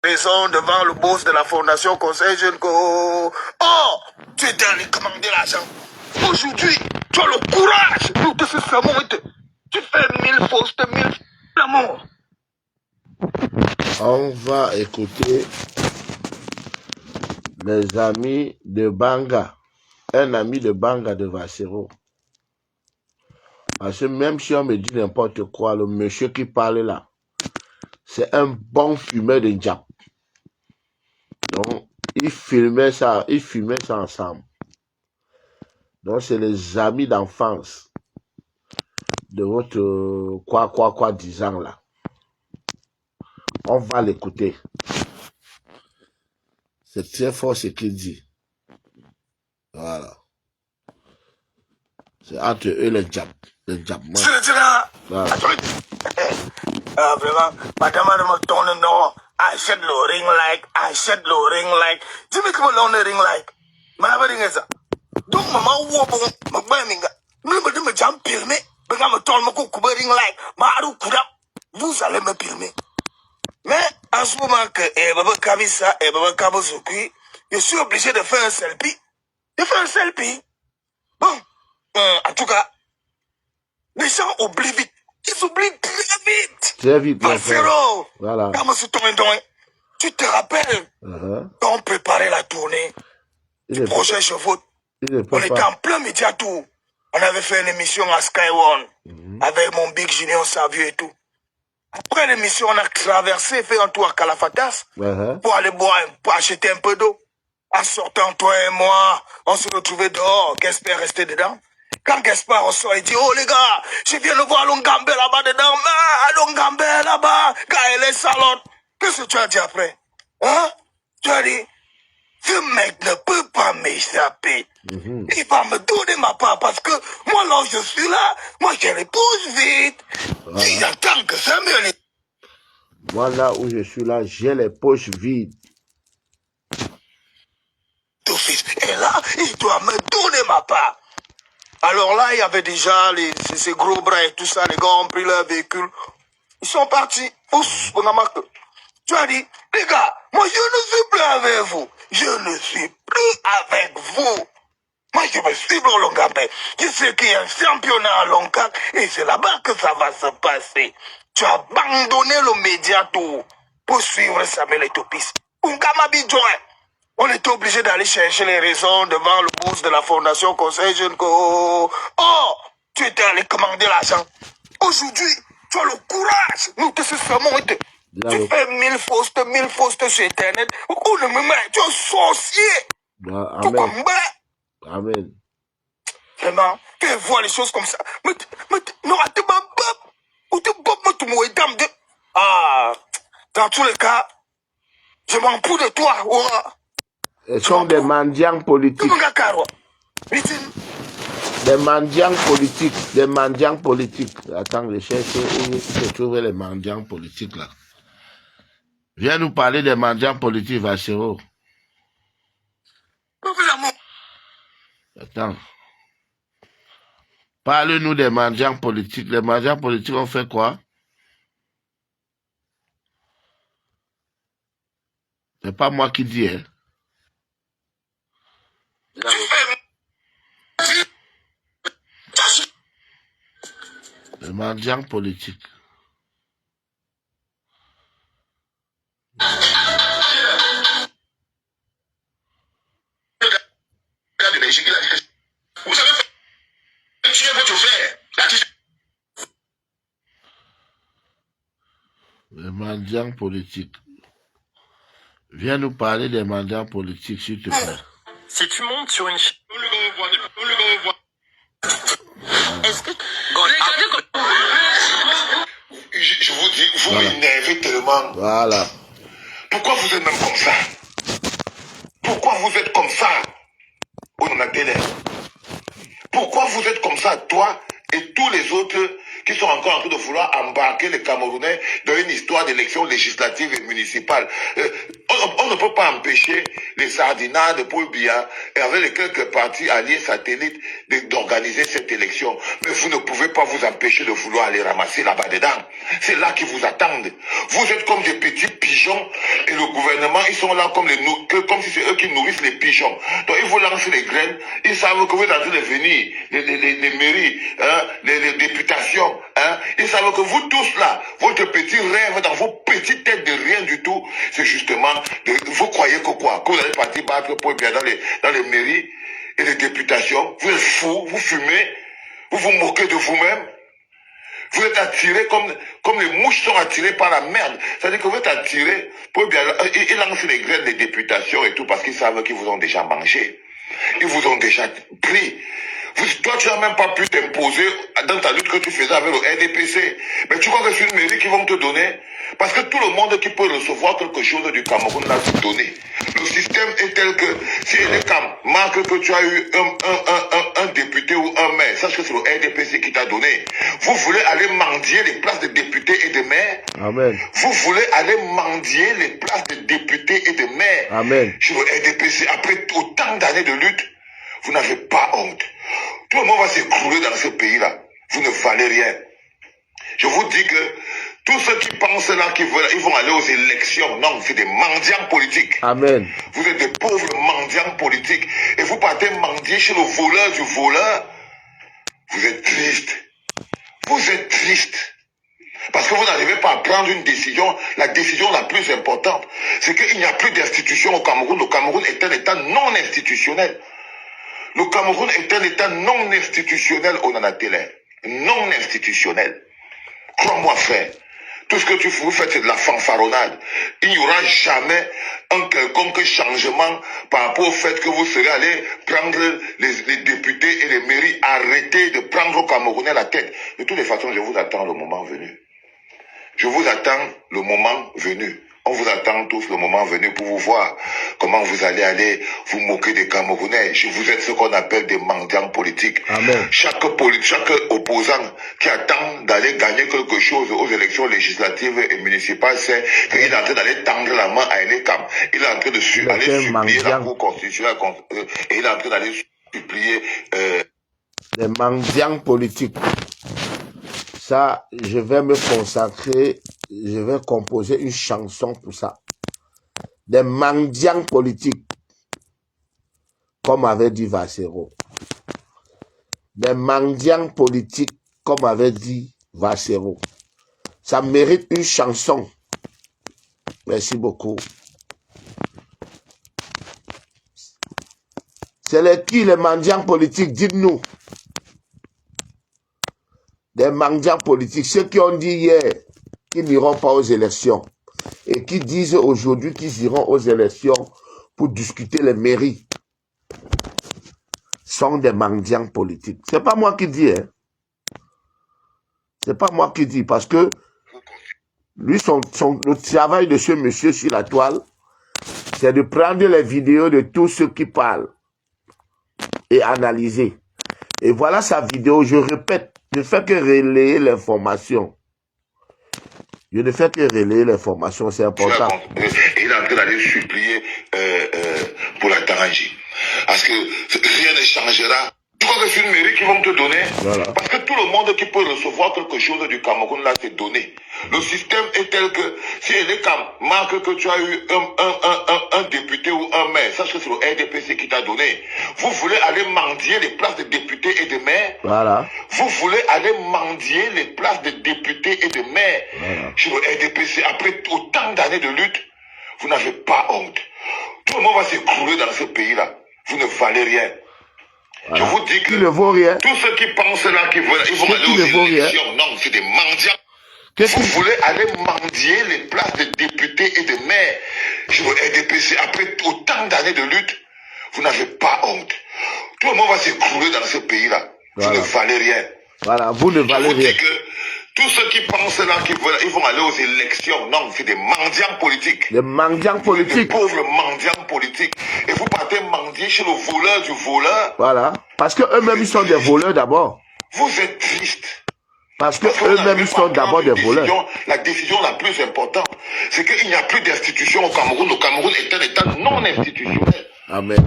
raison devant le boss de la fondation Conseil Jeune que... Oh, tu étais allé commander l'argent. Aujourd'hui, tu as le courage. Nous te faisons. Tu fais 1000 fausses, 1000 l'amour. On va écouter les amis de Banga. Un ami de Banga de Vassero. Parce que même si on me dit n'importe quoi, le monsieur qui parle là, c'est un bon fumeur de Njap. Donc, ils fumaient ça ensemble. Donc, c'est les amis d'enfance de votre quoi 10 ans là. On va l'écouter. C'est très fort ce qu'il dit. Voilà. C'est entre eux les Njap. Les Njap. Voilà. Vraiment, madame me tourne non. I said low ring like. Jimmy come along the ring like. Madame ring is donc maman wobo magbaminga. Nous me jam filmer. Bega me tourne me coupe ring like. Maru kuda. Vous allez me filmer. Mais en ce moment que Baba Kabisa et Baba Kabozuki, je suis obligé de faire un selfie. Bon, en tout cas, les gens oublient vite. Ils oublient très vite. Très vite. Vassero. Voilà. Tu te rappelles quand on préparait la tournée du projet Je vote. On était en plein médiatou. On avait fait une émission à Sky One avec mon Big Junior Savio et tout. Après l'émission, on a traversé, fait un tour à Calafatas pour aller boire, pour acheter un peu d'eau. En sortant, toi et moi, on se retrouvait dehors. Gaspard restait dedans. Quand Gaspard ressort, il dit, oh les gars, je viens de voir Longambe là-bas dedans. Ah, Longambe là-bas, quand elle est salote. Qu'est-ce que tu as dit après? Hein? Tu as dit, ce mec ne peut pas m'échapper. Il va me donner ma part parce que moi là où je suis là, moi je les pousse vite. Il attend que ça me... Moi là où je suis là, j'ai les poches vides. Et là, il doit me donner ma part. Alors là, il y avait déjà ces gros bras et tout ça. Les gars ont pris leur véhicule. Ils sont partis. Tu as dit, les gars, moi je ne suis plus avec vous. Je ne suis plus avec vous. Moi je me suis au Longambe. Je sais qu'il y a un championnat à Longac et c'est là-bas que ça va se passer. Tu as abandonné le médiato pour suivre Samuel Etopis. On était obligé d'aller chercher les raisons devant le boss de la fondation Conseil Jeune. Oh, tu étais allé commander l'argent. Aujourd'hui, tu as le courage. Nous te faisons. Tu fais 1000 fausses sur Internet. Tu es sorcier. Amen. Amen. Vraiment, tu vois les choses comme ça. Ah, dans tous les cas, je m'en fous de toi. Ils sont des mendiants politiques. Des mendiants politiques. Attends, je cherche où se trouvent les mendiants politiques là. Viens nous parler des mendiants politiques, Vassero. Attends. Parle-nous des mendiants politiques. Les mendiants politiques ont fait quoi? C'est pas moi qui dis, hein. Les mendiants politiques. Vous savez, tu es votre frère. Les mendiants politiques. Viens nous parler des mendiants politiques, s'il te plaît. Si tu montes sur une chaîne... Est-ce que... Je vous dis, vous m'énervez tellement. Voilà. Pourquoi vous êtes même comme ça? Pourquoi vous êtes comme ça? On a télé. Pourquoi vous êtes comme ça, toi et tous les autres qui sont encore en train de vouloir embarquer les Camerounais dans une histoire d'élections législatives et municipales. On ne peut pas empêcher les sardinats de Paul Biya et avec les quelques partis alliés satellites d'organiser cette élection. Mais vous ne pouvez pas vous empêcher de vouloir aller ramasser là-bas dedans. C'est là qu'ils vous attendent. Vous êtes comme des petits pigeons et le gouvernement, ils sont là comme si c'est eux qui nourrissent les pigeons. Donc ils vous lancent les graines, ils savent que vous êtes en train de venir, les mairies, hein, les députations, hein, ils savent que vous tous là, votre petit rêve dans vos petites têtes de rien du tout, c'est justement, vous croyez que quoi? Que vous allez partir battre pour bien dans les mairies et les députations, vous êtes fous, vous fumez, vous vous moquez de vous-même. Vous êtes attirés comme les mouches sont attirées par la merde. C'est-à-dire que vous êtes attirés pour bien... Ils lancent les graines des députations et tout parce qu'ils savent qu'ils vous ont déjà mangé. Ils vous ont déjà pris. Toi, tu n'as même pas pu t'imposer dans ta lutte que tu faisais avec le RDPC. Mais tu crois que c'est une mairie qu'ils vont te donner? Parce que tout le monde qui peut recevoir quelque chose du Cameroun l'a tout donné. Le système est tel que si les Cam marque que tu as eu un député ou un maire, sache que c'est le RDPC qui t'a donné. Vous voulez aller mendier les places de députés et de maires? Amen. Vous voulez aller mendier les places de députés et de maires? Amen. Sur le RDPC, après autant d'années de lutte, vous n'avez pas honte. Tout le monde va s'écrouler dans ce pays-là. Vous ne valez rien. Je vous dis que tous ceux qui pensent là qu'ils vont aller aux élections, non, c'est des mendiants politiques. Amen. Vous êtes des pauvres mendiants politiques. Et vous partez mendier chez le voleur du voleur. Vous êtes triste. Vous êtes triste. Parce que vous n'arrivez pas à prendre une décision, la décision la plus importante. C'est qu'il n'y a plus d'institution au Cameroun. Le Cameroun est un État non institutionnel. Le Cameroun est un État non institutionnel, Onanatélé. Non institutionnel. Crois-moi, frère. Tout ce que vous faites, c'est de la fanfaronnade. Il n'y aura jamais un quelconque changement par rapport au fait que vous serez allé prendre les députés et les mairies. Arrêtez de prendre aux Camerounais la tête. De toutes les façons, je vous attends le moment venu. Je vous attends le moment venu. On vous attend tous le moment venu pour vous voir comment vous allez aller vous moquer des Camerounais. Vous êtes ce qu'on appelle des mendiants politiques. Amen. Chaque opposant qui attend d'aller gagner quelque chose aux élections législatives et municipales, c'est qu'il est en train d'aller tendre la main à Elecam. Il est en train de aller supplier la Cour constitutionnelle et il est en train d'aller supplier... Les mendiants politiques. Ça, je vais me consacrer, je vais composer une chanson pour ça. Des mendiants politiques, comme avait dit Vassero. Des mendiants politiques, comme avait dit Vassero. Ça mérite une chanson. Merci beaucoup. C'est qui les mendiants politiques? Dites-nous. Des mendiants politiques, ceux qui ont dit hier qu'ils n'iront pas aux élections et qui disent aujourd'hui qu'ils iront aux élections pour discuter les mairies, sont des mendiants politiques. C'est pas moi qui dis, hein. C'est pas moi qui dis, parce que lui, le travail de ce monsieur sur la toile, c'est de prendre les vidéos de tous ceux qui parlent et analyser. Et voilà sa vidéo, je répète. Je ne fais que relayer l'information. Je ne fais que relayer l'information, c'est important. Il est en train d'aller supplier pour la Tarangie. Parce que rien ne changera. Tu crois que c'est une mairie qu'ils vont te donner? Voilà. Parce que tout le monde qui peut recevoir quelque chose du Cameroun là, c'est donné. Le système est tel que si les Cam marque que tu as eu un député ou un maire, sache que c'est le RDPC qui t'a donné. Vous voulez aller mendier les places de députés et de maires? Voilà. Vous voulez aller mendier les places de députés et de maires? Voilà. Sur le RDPC, après autant d'années de lutte, vous n'avez pas honte. Tout le monde va s'écrouler dans ce pays-là. Vous ne valez rien. Voilà. Je vous dis que ne vaut rien. Tous ceux qui pensent là qu'ils vont aller aux élections, non, c'est des mendiants. Vous voulez aller mendier les places de députés et de maires sur le RDPC. Après autant d'années de lutte, vous n'avez pas honte. Tout le monde va s'écrouler dans ce pays-là. Voilà. Vous ne valez rien. Voilà, vous ne valez rien. Je vous dis que tous ceux qui pensent là qu'ils vont aller aux élections, non, c'est des mendiants politiques. Des mendiants politiques. Des pauvres mendiants politiques. Et vous partez mendier chez le voleur du voleur. Voilà. Parce qu'eux-mêmes, ils sont des voleurs d'abord. Vous êtes tristes. Parce Parce qu'on qu'eux-mêmes, n'arrive ils pas sont à d'abord prendre des une voleurs. décision. La décision la plus importante, c'est qu'il n'y a plus d'institution au Cameroun. Le Cameroun est un État non institutionnel. Amen.